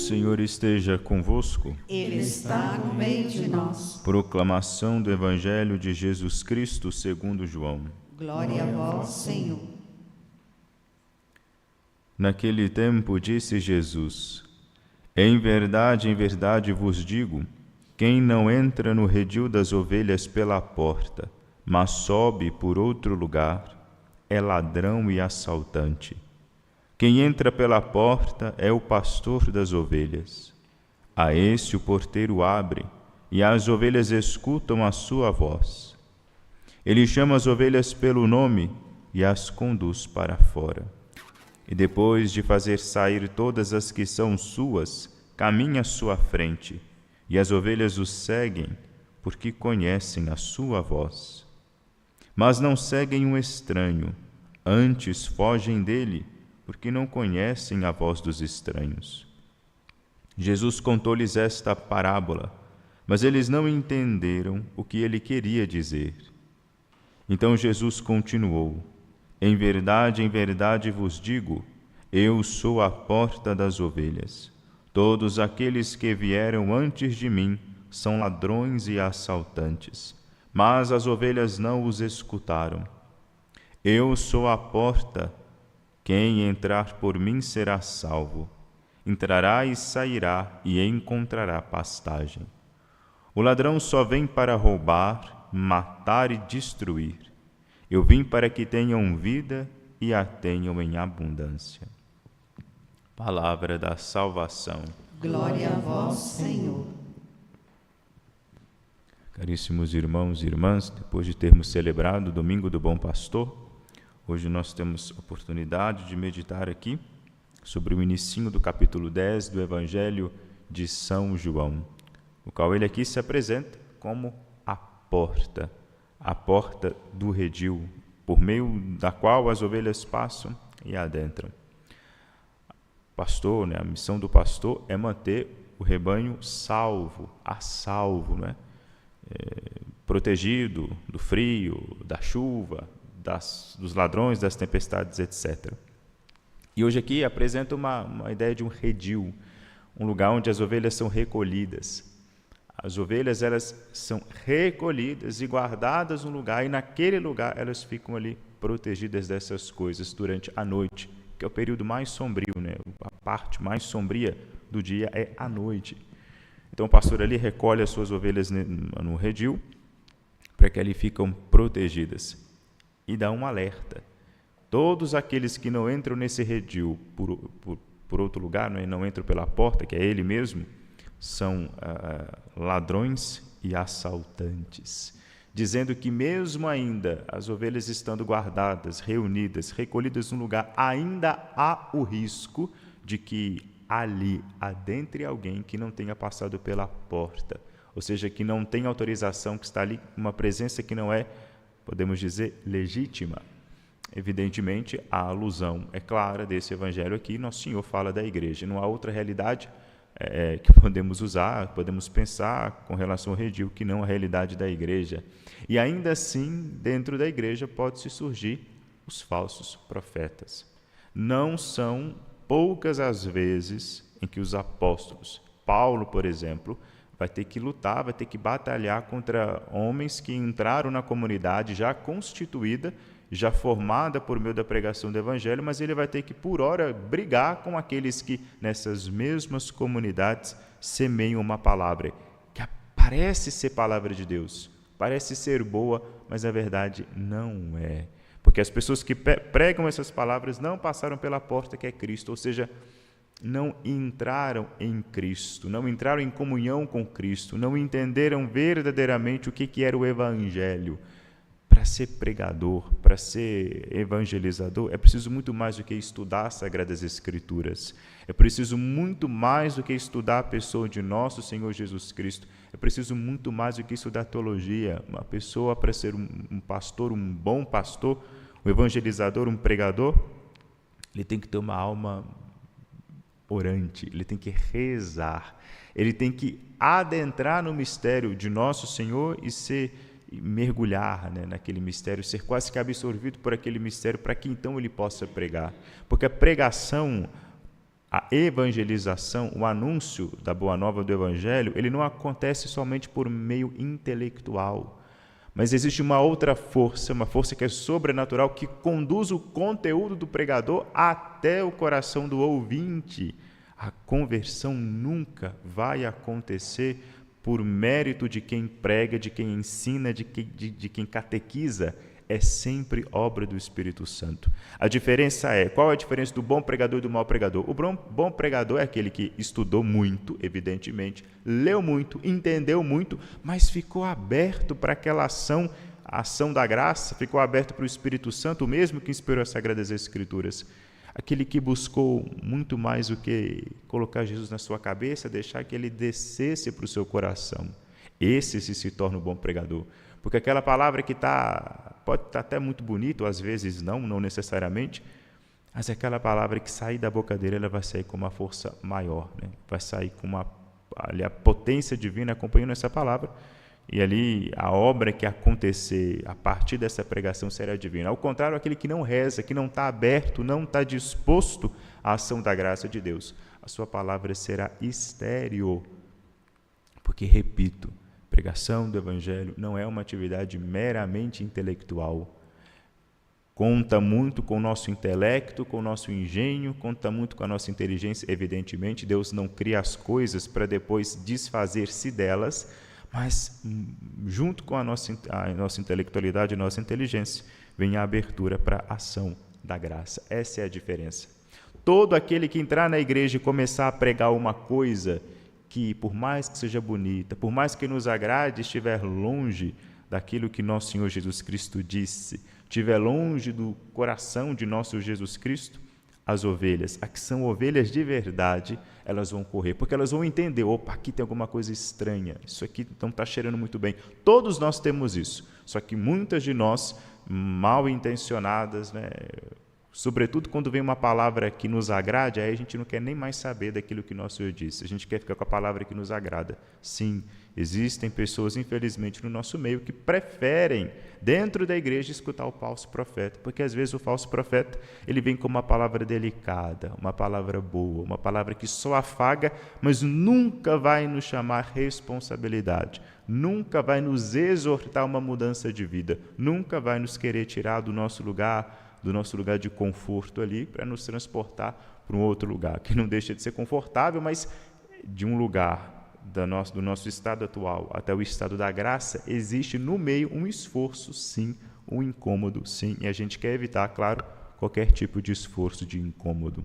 Senhor esteja convosco. Ele está no meio de nós. Proclamação do Evangelho de Jesus Cristo segundo João. Glória a vós, Senhor. Naquele tempo disse Jesus: em verdade vos digo, quem não entra no redil das ovelhas pela porta, mas sobe por outro lugar, é ladrão e assaltante. Quem entra pela porta é o pastor das ovelhas. A esse o porteiro abre, e as ovelhas escutam a sua voz. Ele chama as ovelhas pelo nome e as conduz para fora. E depois de fazer sair todas as que são suas, caminha à sua frente, e as ovelhas o seguem, porque conhecem a sua voz. Mas não seguem um estranho, antes fogem dele, porque não conhecem a voz dos estranhos. Jesus contou-lhes esta parábola, mas eles não entenderam o que ele queria dizer. Então Jesus continuou: em verdade vos digo, eu sou a porta das ovelhas. Todos aqueles que vieram antes de mim são ladrões e assaltantes, mas as ovelhas não os escutaram. Eu sou a porta. Quem entrar por mim será salvo. Entrará e sairá e encontrará pastagem. O ladrão só vem para roubar, matar e destruir. Eu vim para que tenham vida e a tenham em abundância. Palavra da salvação. Glória a vós, Senhor. Caríssimos irmãos e irmãs, depois de termos celebrado o Domingo do Bom Pastor, hoje nós temos oportunidade de meditar aqui sobre o inicinho do capítulo 10 do Evangelho de São João, o qual ele aqui se apresenta como a porta do redil, por meio da qual as ovelhas passam e adentram. Pastor, a missão do pastor é manter o rebanho a salvo, protegido do frio, da chuva, dos ladrões, das tempestades, etc. E hoje aqui apresenta uma ideia de um redil, um lugar onde as ovelhas são recolhidas. As ovelhas, elas são recolhidas e guardadas num lugar, e naquele lugar elas ficam ali protegidas dessas coisas durante a noite, que é o período mais sombrio, A parte mais sombria do dia é a noite. Então o pastor ali recolhe as suas ovelhas no redil, para que ali ficam protegidas. E dá um alerta: todos aqueles que não entram nesse redil por outro lugar, não entram pela porta, que é ele mesmo, são ladrões e assaltantes, dizendo que mesmo ainda as ovelhas estando guardadas, reunidas, recolhidas num lugar, ainda há o risco de que ali adentre alguém que não tenha passado pela porta, ou seja, que não tem autorização, que está ali uma presença que não é, podemos dizer, legítima. Evidentemente, a alusão é clara desse evangelho aqui. Nosso Senhor fala da igreja. Não há outra realidade que podemos usar, podemos pensar com relação ao redil, que não a realidade da igreja. E ainda assim, dentro da igreja, pode-se surgir os falsos profetas. Não são poucas as vezes em que os apóstolos, Paulo, por exemplo, vai ter que lutar, vai ter que batalhar contra homens que entraram na comunidade já constituída, já formada por meio da pregação do Evangelho, mas ele vai ter que, por hora, brigar com aqueles que, nessas mesmas comunidades, semeiam uma palavra que parece ser palavra de Deus, parece ser boa, mas a verdade não é. Porque as pessoas que pregam essas palavras não passaram pela porta que é Cristo, ou seja, não entraram em Cristo, não entraram em comunhão com Cristo, não entenderam verdadeiramente o que era o Evangelho. Para ser pregador, para ser evangelizador, é preciso muito mais do que estudar as Sagradas Escrituras. É preciso muito mais do que estudar a pessoa de nosso Senhor Jesus Cristo. É preciso muito mais do que estudar teologia. Uma pessoa, para ser um pastor, um bom pastor, um evangelizador, um pregador, ele tem que ter uma alma orante, ele tem que rezar, ele tem que adentrar no mistério de nosso Senhor e mergulhar naquele mistério, ser quase que absorvido por aquele mistério, para que então ele possa pregar. Porque a pregação, a evangelização, o anúncio da boa nova do evangelho, ele não acontece somente por meio intelectual, mas existe uma outra força, uma força que é sobrenatural, que conduz o conteúdo do pregador até o coração do ouvinte. A conversão nunca vai acontecer por mérito de quem prega, de quem ensina, de quem catequiza. É sempre obra do Espírito Santo. A diferença é, qual é a diferença do bom pregador e do mau pregador? O bom pregador é aquele que estudou muito, evidentemente, leu muito, entendeu muito, mas ficou aberto para aquela ação, a ação da graça, ficou aberto para o Espírito Santo, o mesmo que inspirou as Sagradas Escrituras. Aquele que buscou muito mais do que colocar Jesus na sua cabeça, deixar que ele descesse para o seu coração. Esse se torna o bom pregador. Porque aquela palavra que pode estar até muito bonita, ou às vezes não necessariamente, mas aquela palavra que sair da boca dele, ela vai sair com uma força maior, né? Vai sair com a potência divina acompanhando essa palavra, e ali a obra que acontecer a partir dessa pregação será divina. Ao contrário, aquele que não reza, que não está aberto, não está disposto à ação da graça de Deus, a sua palavra será estéril. Porque, repito, pregação do Evangelho não é uma atividade meramente intelectual. Conta muito com o nosso intelecto, com o nosso engenho, conta muito com a nossa inteligência. Evidentemente, Deus não cria as coisas para depois desfazer-se delas, mas junto com a nossa intelectualidade, a nossa inteligência, vem a abertura para a ação da graça. Essa é a diferença. Todo aquele que entrar na igreja e começar a pregar uma coisa que, por mais que seja bonita, por mais que nos agrade, estiver longe daquilo que nosso Senhor Jesus Cristo disse, estiver longe do coração de nosso Jesus Cristo, as ovelhas, as que são ovelhas de verdade, elas vão correr, porque elas vão entender, opa, aqui tem alguma coisa estranha, isso aqui não está cheirando muito bem. Todos nós temos isso, só que muitas de nós, mal intencionadas, né, sobretudo quando vem uma palavra que nos agrade, aí a gente não quer nem mais saber daquilo que nosso Senhor disse, a gente quer ficar com a palavra que nos agrada. Sim, existem pessoas, infelizmente, no nosso meio que preferem, dentro da igreja, escutar o falso profeta, porque às vezes o falso profeta, ele vem com uma palavra delicada, uma palavra boa, uma palavra que só afaga, mas nunca vai nos chamar responsabilidade, nunca vai nos exortar a uma mudança de vida, nunca vai nos querer tirar do nosso lugar de conforto ali, para nos transportar para um outro lugar, que não deixa de ser confortável, mas de um lugar do nosso estado atual até o estado da graça, existe no meio um esforço, sim, um incômodo, sim, e a gente quer evitar, claro, qualquer tipo de esforço, de incômodo.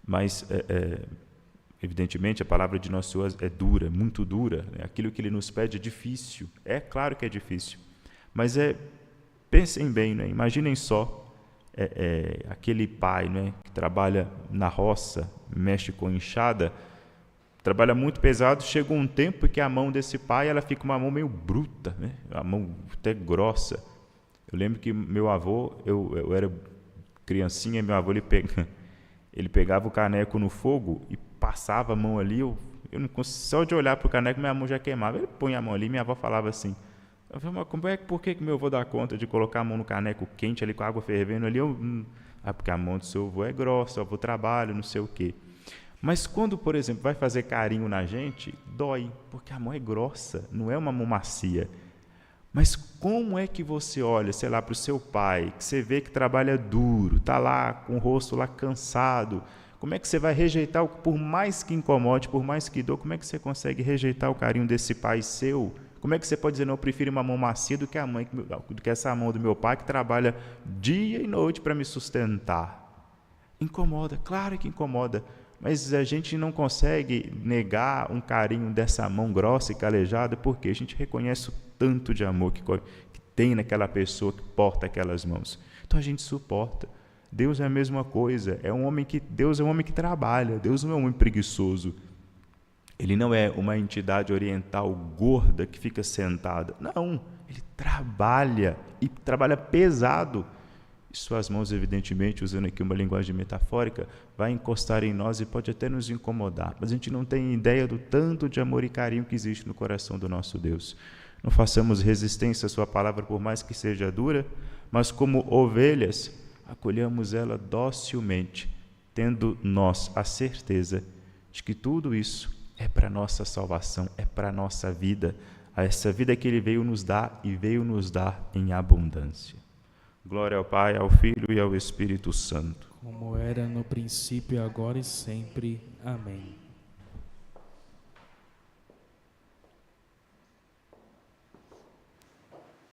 Mas, evidentemente, a palavra de nosso Senhor é dura, muito dura, né? Aquilo que Ele nos pede é difícil, é claro que é difícil, mas pensem bem, né? Imaginem só aquele pai, né, que trabalha na roça, mexe com enxada, trabalha muito pesado, chega um tempo que a mão desse pai ela fica uma mão meio bruta, né? A mão até grossa. Eu lembro que meu avô, eu era criancinha, meu avô ele pegava o caneco no fogo e passava a mão ali, eu não conseguia, só de olhar para o caneco minha mão já queimava. Ele põe a mão ali, minha avó falava assim, por que meu avô dá conta de colocar a mão no caneco quente ali com a água fervendo ali? Porque a mão do seu avô é grossa, o avô trabalha, não sei o quê. Mas quando, por exemplo, vai fazer carinho na gente, dói, porque a mão é grossa, não é uma mão macia. Mas como é que você olha, sei lá, para o seu pai, que você vê que trabalha duro, está lá com o rosto lá cansado, como é que você vai rejeitar, por mais que incomode, por mais que dor, como é que você consegue rejeitar o carinho desse pai seu? Como é que você pode dizer, não, eu prefiro uma mão macia do que essa mão do meu pai que trabalha dia e noite para me sustentar? Incomoda, claro que incomoda. Mas a gente não consegue negar um carinho dessa mão grossa e calejada, porque a gente reconhece o tanto de amor que tem naquela pessoa que porta aquelas mãos. Então a gente suporta. Deus é a mesma coisa. Deus é um homem que trabalha. Deus não é um homem preguiçoso. Ele não é uma entidade oriental gorda que fica sentada. Não, ele trabalha e trabalha pesado. E suas mãos, evidentemente, usando aqui uma linguagem metafórica, vai encostar em nós e pode até nos incomodar. Mas a gente não tem ideia do tanto de amor e carinho que existe no coração do nosso Deus. Não façamos resistência à sua palavra, por mais que seja dura, mas como ovelhas, acolhamos ela docilmente tendo nós a certeza de que tudo isso é para a nossa salvação, é para a nossa vida, essa vida que Ele veio nos dar e veio nos dar em abundância. Glória ao Pai, ao Filho e ao Espírito Santo. Como era no princípio, agora e sempre. Amém.